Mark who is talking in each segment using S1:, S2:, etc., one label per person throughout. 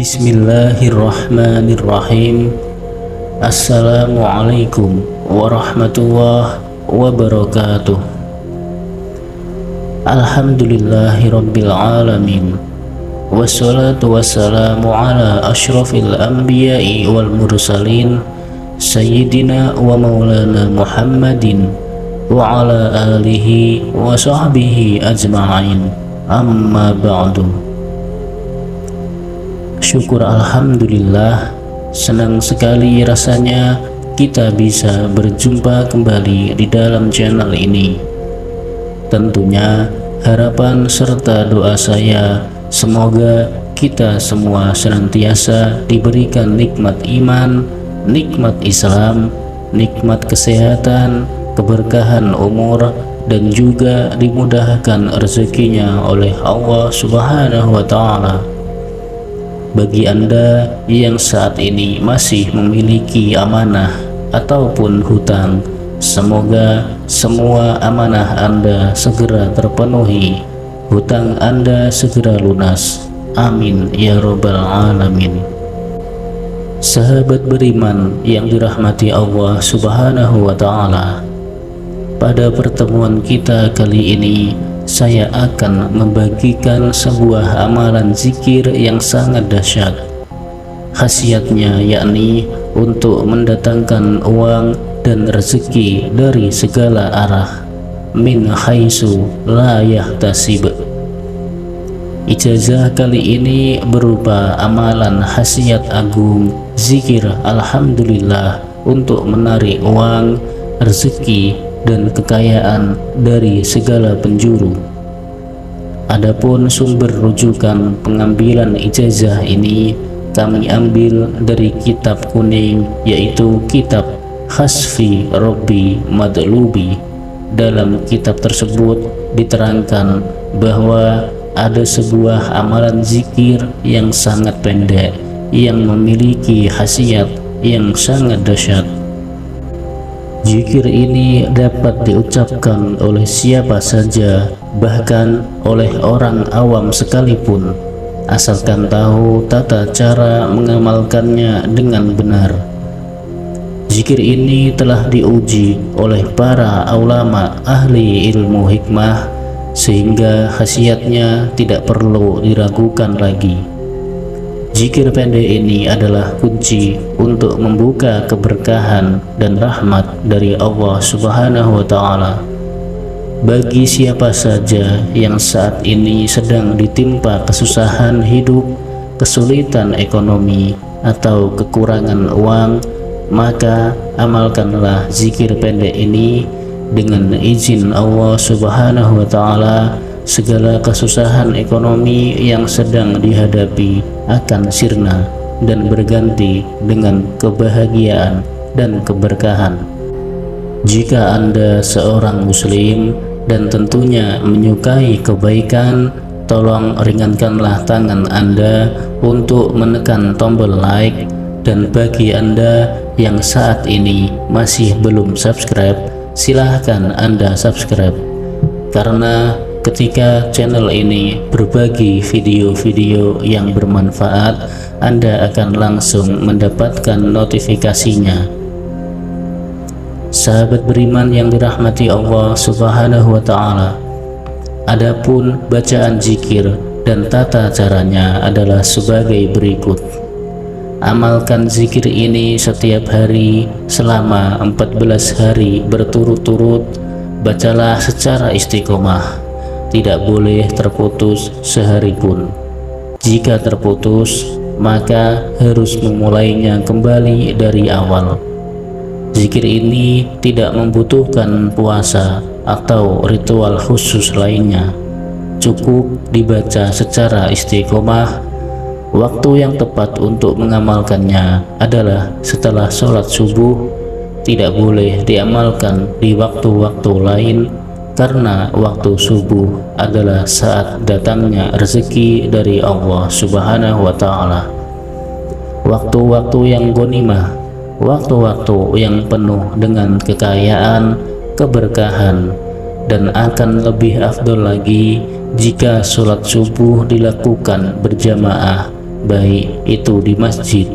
S1: Bismillahirrahmanirrahim. Assalamualaikum warahmatullahi wabarakatuh. Alhamdulillahirabbil alamin. Wassalatu wassalamu ala asyrafil anbiya'i wal mursalin sayyidina wa maulana Muhammadin wa ala alihi wa sahbihi ajma'in. Amma ba'du. Syukur alhamdulillah, senang sekali rasanya kita bisa berjumpa kembali di dalam channel ini. Tentunya harapan serta doa saya semoga kita semua senantiasa diberikan nikmat iman, nikmat Islam, nikmat kesehatan, keberkahan umur, dan juga dimudahkan rezekinya oleh Allah Subhanahu wa Ta'ala. Bagi Anda yang saat ini masih memiliki amanah ataupun hutang, semoga semua amanah Anda segera terpenuhi, hutang Anda segera lunas. Amin ya robbal alamin. Sahabat beriman yang dirahmati Allah Subhanahu wa Ta'ala, pada pertemuan kita kali ini saya akan membagikan sebuah amalan zikir yang sangat dahsyat. Khasiatnya yakni untuk mendatangkan uang dan rezeki dari segala arah, min haitsu la yahtasib. Ijazah kali ini berupa amalan khasiat agung zikir alhamdulillah untuk menarik uang, rezeki, dan kekayaan dari segala penjuru. Adapun sumber rujukan pengambilan ijazah ini kami ambil dari kitab kuning, yaitu kitab Khasfi Robbi Madlubi. Dalam kitab tersebut diterangkan bahwa ada sebuah amalan zikir yang sangat pendek yang memiliki khasiat yang sangat dahsyat. Zikir ini dapat diucapkan oleh siapa saja, bahkan oleh orang awam sekalipun, asalkan tahu tata cara mengamalkannya dengan benar. Zikir ini telah diuji oleh para ulama ahli ilmu hikmah, sehingga khasiatnya tidak perlu diragukan lagi. Zikir pendek ini adalah kunci untuk membuka keberkahan dan rahmat dari Allah Subhanahu wa Ta'ala bagi siapa saja yang saat ini sedang ditimpa kesusahan hidup, kesulitan ekonomi, atau kekurangan uang. Maka amalkanlah zikir pendek ini. Dengan izin Allah Subhanahu wa Ta'ala, segala kesusahan ekonomi yang sedang dihadapi akan sirna dan berganti dengan kebahagiaan dan keberkahan. Jika Anda seorang muslim dan tentunya menyukai kebaikan, tolong ringankanlah tangan Anda untuk menekan tombol like. Dan bagi Anda yang saat ini masih belum subscribe, silahkan Anda subscribe, karena ketika channel ini berbagi video-video yang bermanfaat, Anda akan langsung mendapatkan notifikasinya. Sahabat beriman yang dirahmati Allah Subhanahu wa Ta'ala, adapun bacaan zikir dan tata caranya adalah sebagai berikut. Amalkan zikir ini setiap hari selama 14 hari berturut-turut. Bacalah secara istiqomah, tidak boleh terputus sehari pun. Jika terputus, maka harus memulainya kembali dari awal. Zikir ini tidak membutuhkan puasa atau ritual khusus lainnya, cukup dibaca secara istiqomah. Waktu yang tepat untuk mengamalkannya adalah setelah sholat subuh. Tidak boleh diamalkan di waktu-waktu lain, karena waktu subuh adalah saat datangnya rezeki dari Allah Subhanahu wa Ta'ala. Waktu-waktu yang ghanimah, waktu-waktu yang penuh dengan kekayaan, keberkahan, dan akan lebih afdol lagi jika sholat subuh dilakukan berjamaah baik itu di masjid,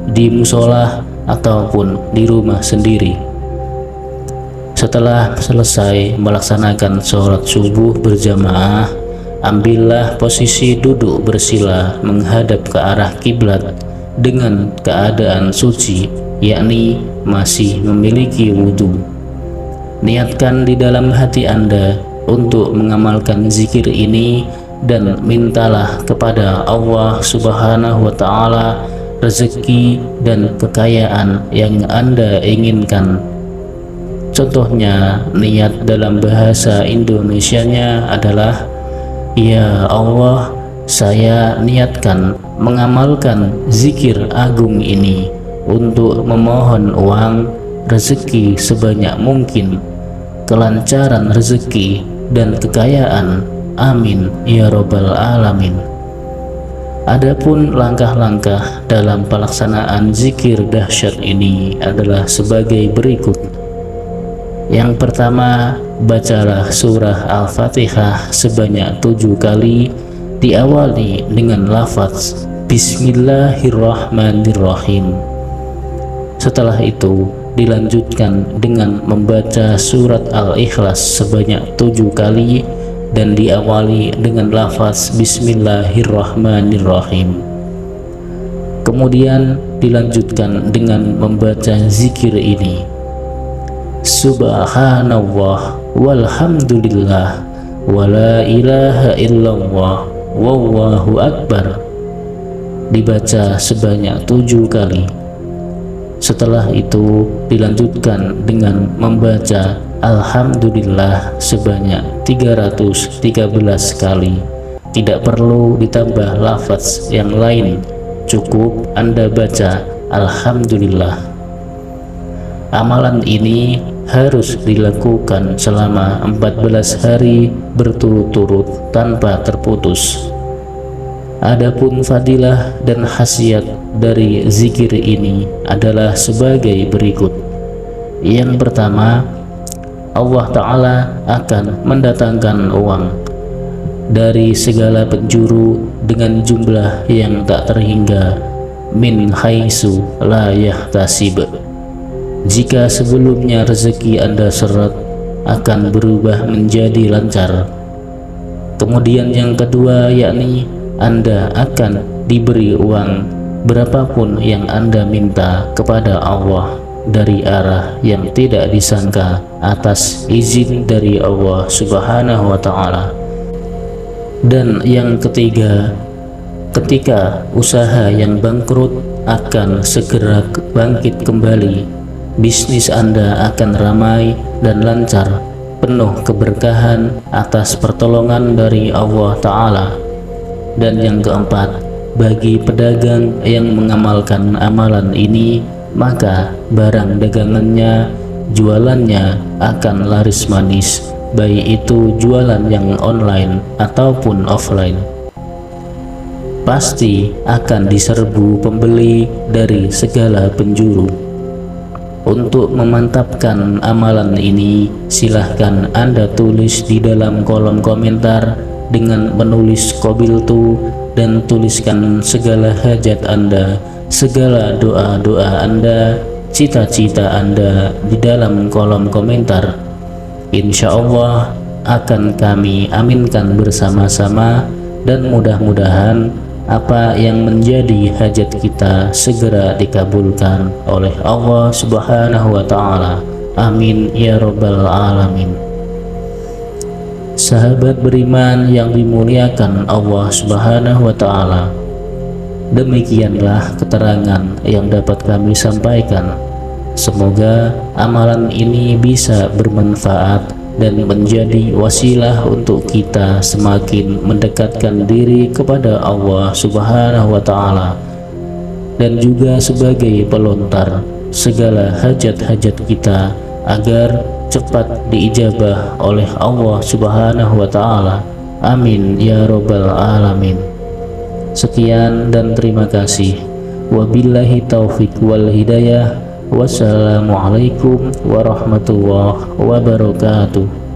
S1: di musola, ataupun di rumah sendiri. Setelah selesai melaksanakan sholat subuh berjamaah, ambillah posisi duduk bersila menghadap ke arah kiblat dengan keadaan suci, yakni masih memiliki wudhu. Niatkan di dalam hati Anda untuk mengamalkan zikir ini dan mintalah kepada Allah Subhanahu wa Ta'ala rezeki dan kekayaan yang Anda inginkan. Contohnya, niat dalam bahasa Indonesianya adalah, "Ya Allah, saya niatkan mengamalkan zikir agung ini untuk memohon uang, rezeki sebanyak mungkin, kelancaran rezeki dan kekayaan. Amin ya robbal alamin." Adapun langkah-langkah dalam pelaksanaan zikir dahsyat ini adalah sebagai berikut. Yang pertama, bacalah surah Al-Fatihah sebanyak 7 kali, diawali dengan lafaz Bismillahirrahmanirrahim. Setelah itu dilanjutkan dengan membaca surat Al-Ikhlas sebanyak 7 kali dan diawali dengan lafaz Bismillahirrahmanirrahim. Kemudian dilanjutkan dengan membaca zikir ini: Subhanallah walhamdulillah wala ilaha illallah wallahu akbar, dibaca sebanyak 7 kali. Setelah itu dilanjutkan dengan membaca Alhamdulillah sebanyak 313 kali. Tidak perlu ditambah lafaz yang lain, cukup Anda baca Alhamdulillah. Amalan ini harus dilakukan selama 14 hari berturut-turut tanpa terputus. Adapun fadilah dan khasiat dari zikir ini adalah sebagai berikut. Yang pertama, Allah Ta'ala akan mendatangkan uang dari segala penjuru dengan jumlah yang tak terhingga, min haitsu la yahtasib. Jika sebelumnya rezeki Anda seret, akan berubah menjadi lancar. Kemudian yang kedua, yakni Anda akan diberi uang berapapun yang Anda minta kepada Allah dari arah yang tidak disangka atas izin dari Allah Subhanahu wa Ta'ala. Dan yang ketiga, ketika usaha yang bangkrut akan segera bangkit kembali. Bisnis Anda akan ramai dan lancar, penuh keberkahan atas pertolongan dari Allah Ta'ala. Dan yang keempat, bagi pedagang yang mengamalkan amalan ini, maka barang dagangannya, jualannya akan laris manis, baik itu jualan yang online ataupun offline. Pasti akan diserbu pembeli dari segala penjuru. Untuk memantapkan amalan ini, silahkan Anda tulis di dalam kolom komentar dengan menulis qabiltu dan tuliskan segala hajat Anda, segala doa-doa Anda, cita-cita Anda di dalam kolom komentar. Insya Allah akan kami aminkan bersama-sama dan mudah-mudahan apa yang menjadi hajat kita segera dikabulkan oleh Allah Subhanahu wa Ta'ala. Amin ya robbal alamin. Sahabat beriman yang dimuliakan Allah Subhanahu wa Ta'ala, demikianlah keterangan yang dapat kami sampaikan. Semoga amalan ini bisa bermanfaat dan menjadi wasilah untuk kita semakin mendekatkan diri kepada Allah Subhanahu wa Ta'ala, dan juga sebagai pelontar segala hajat-hajat kita agar cepat diijabah oleh Allah Subhanahu wa Ta'ala. Amin ya robbal alamin. Sekian dan terima kasih. Wabillahi taufik wal hidayah. Wassalamualaikum warahmatullahi wabarakatuh.